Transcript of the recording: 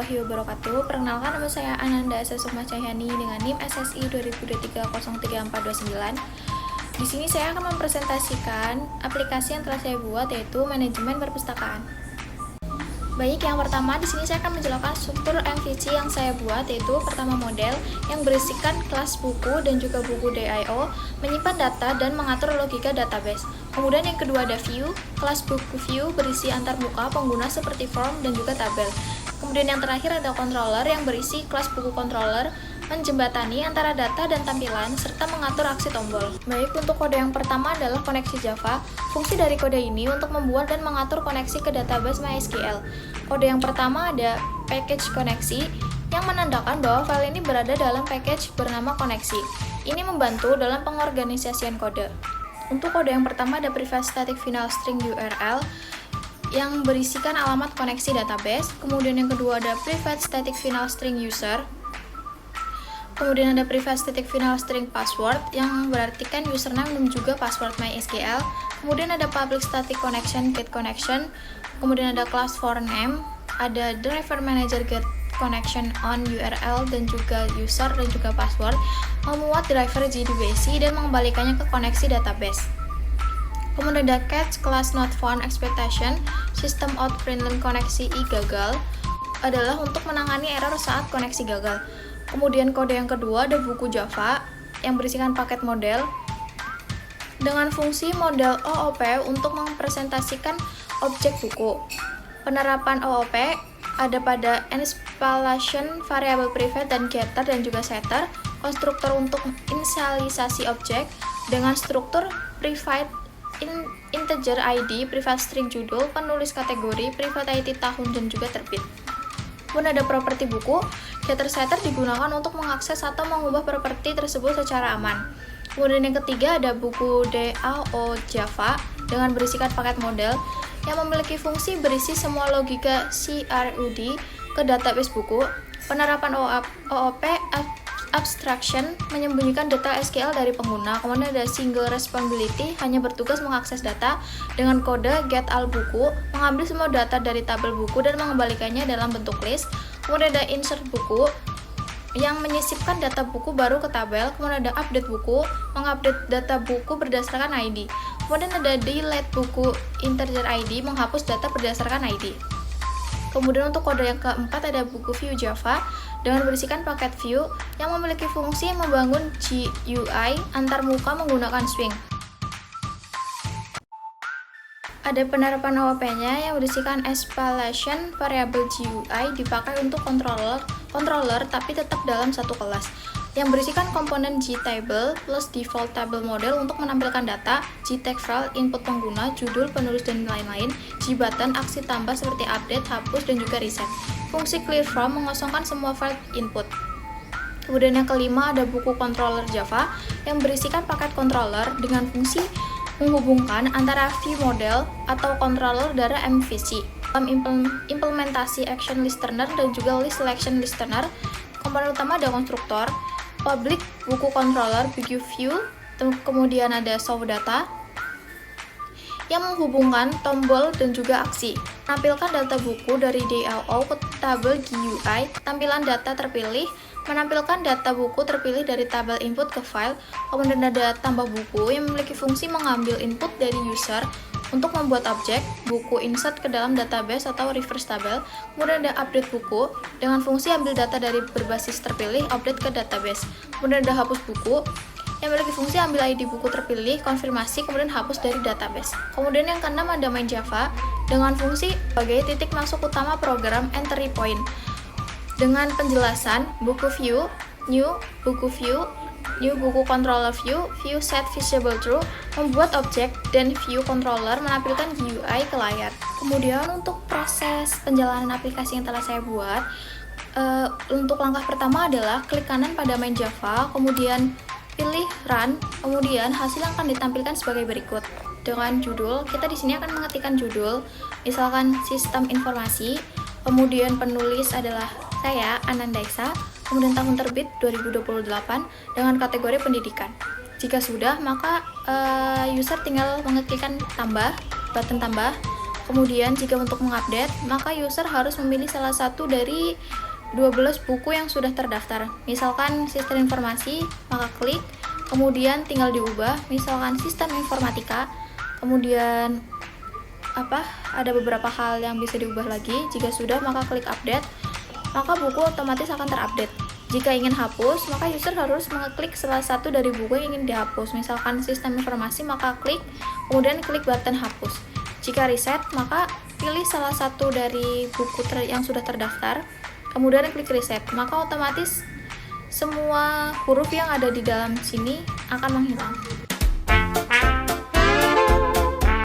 warahmatullahi wabarakatuh. Perkenalkan, nama saya Ananda Esa Sukma Cahyani dengan NIM SSI 2023-03429. Di sini saya akan mempresentasikan aplikasi yang telah saya buat, yaitu manajemen perpustakaan. Baik, yang pertama di sini saya akan menjelaskan struktur MVC yang saya buat, yaitu pertama model yang berisikan kelas buku dan juga buku DIO, menyimpan data dan mengatur logika database. Kemudian yang kedua ada view, kelas buku view berisi antarmuka pengguna seperti form dan juga tabel. Kemudian yang terakhir ada controller yang berisi kelas buku controller, menjembatani antara data dan tampilan, serta mengatur aksi tombol. Baik, untuk kode yang pertama adalah koneksi Java. Fungsi dari kode ini untuk membuat dan mengatur koneksi ke database MySQL. Kode yang pertama ada package koneksi, yang menandakan bahwa file ini berada dalam package bernama koneksi. Ini membantu dalam pengorganisasian kode. Untuk kode yang pertama ada private static final string URL, yang berisikan alamat koneksi database. Kemudian yang kedua ada private static final string user. Kemudian ada private static final string password yang berartikan username dan juga password MySQL. Kemudian ada public static connection get connection. Kemudian ada class for name, ada driver manager get connection on URL dan juga user dan juga password, memuat driver JDBC dan mengembalikannya ke koneksi database. Kemudian ada catch class not found expectation, system out println koneksi i gagal, adalah untuk menangani error saat koneksi gagal. Kemudian kode yang kedua ada buku Java yang berisikan paket model dengan fungsi model OOP untuk mempresentasikan objek buku. Penerapan OOP ada pada installation variable private dan getter dan juga setter, konstruktor untuk inisialisasi objek dengan struktur private integer ID, private string judul, penulis kategori, private ID tahun dan juga terbit. Kemudian ada properti buku, getter setter digunakan untuk mengakses atau mengubah properti tersebut secara aman. Kemudian yang ketiga ada buku DAO Java dengan berisikan paket model yang memiliki fungsi berisi semua logika CRUD ke database buku. Penerapan OOP abstraction menyembunyikan data SQL dari pengguna. Kemudian ada single responsibility, hanya bertugas mengakses data dengan kode get all buku, mengambil semua data dari tabel buku dan mengembalikannya dalam bentuk list. Kemudian ada insert buku yang menyisipkan data buku baru ke tabel. Kemudian ada update buku, mengupdate data buku berdasarkan ID. Kemudian ada delete buku integer ID, menghapus data berdasarkan ID. Kemudian untuk kode yang keempat ada buku view Java dengan berisikan paket view yang memiliki fungsi membangun GUI antarmuka menggunakan swing. Ada penerapan OOP-nya yang berisikan installation variable GUI dipakai untuk controller tapi tetap dalam satu kelas, yang berisikan komponen GTable plus default table model untuk menampilkan data, GText file, input pengguna, judul, penulis, dan lain-lain, Gbutton, aksi tambah seperti update, hapus, dan juga reset. Fungsi clear from mengosongkan semua file input. Kemudian yang kelima ada buku controller Java yang berisikan paket controller dengan fungsi menghubungkan antara view model atau controller dari MVC. Dalam implementasi action listener dan juga list selection listener, komponen utama ada konstruktor, public buku controller, buku view, kemudian ada show data yang menghubungkan tombol dan juga aksi. Menampilkan data buku dari DAO ke tabel GUI, tampilan data terpilih, menampilkan data buku terpilih dari tabel input ke file. Kemudian ada tambah buku yang memiliki fungsi mengambil input dari user untuk membuat objek buku insert ke dalam database atau reverse tabel. Kemudian ada update buku dengan fungsi ambil data dari berbasis terpilih, update ke database. Kemudian ada hapus buku yang memiliki fungsi ambil ID buku terpilih, konfirmasi, kemudian hapus dari database. Kemudian yang keenam ada main Java dengan fungsi sebagai titik masuk utama program entry point dengan penjelasan buku view, new buku view, new buku controller view, view set visible true, membuat objek dan view controller menampilkan GUI ke layar. Kemudian untuk proses penjalanan aplikasi yang telah saya buat, untuk langkah pertama adalah klik kanan pada main Java, kemudian pilih run, kemudian hasil yang akan ditampilkan sebagai berikut. Dengan judul, kita di sini akan mengetikkan judul, misalkan sistem informasi, kemudian penulis adalah saya, Ananda Esa, kemudian tahun terbit 2028 dengan kategori pendidikan. Jika sudah, maka user tinggal mengetikkan tambah, button tambah, Kemudian jika untuk mengupdate, maka user harus memilih salah satu dari 12 buku yang sudah terdaftar. Misalkan sistem informasi, maka klik, kemudian tinggal diubah, misalkan sistem informatika, kemudian ada beberapa hal yang bisa diubah lagi. Jika sudah, maka klik update, maka buku otomatis akan terupdate. Jika ingin hapus, maka user harus mengeklik salah satu dari buku yang ingin dihapus. Misalkan sistem informasi, maka klik, kemudian klik button hapus. Jika reset, maka pilih salah satu dari buku yang sudah terdaftar, kemudian klik reset, maka otomatis semua huruf yang ada di dalam sini akan menghilang.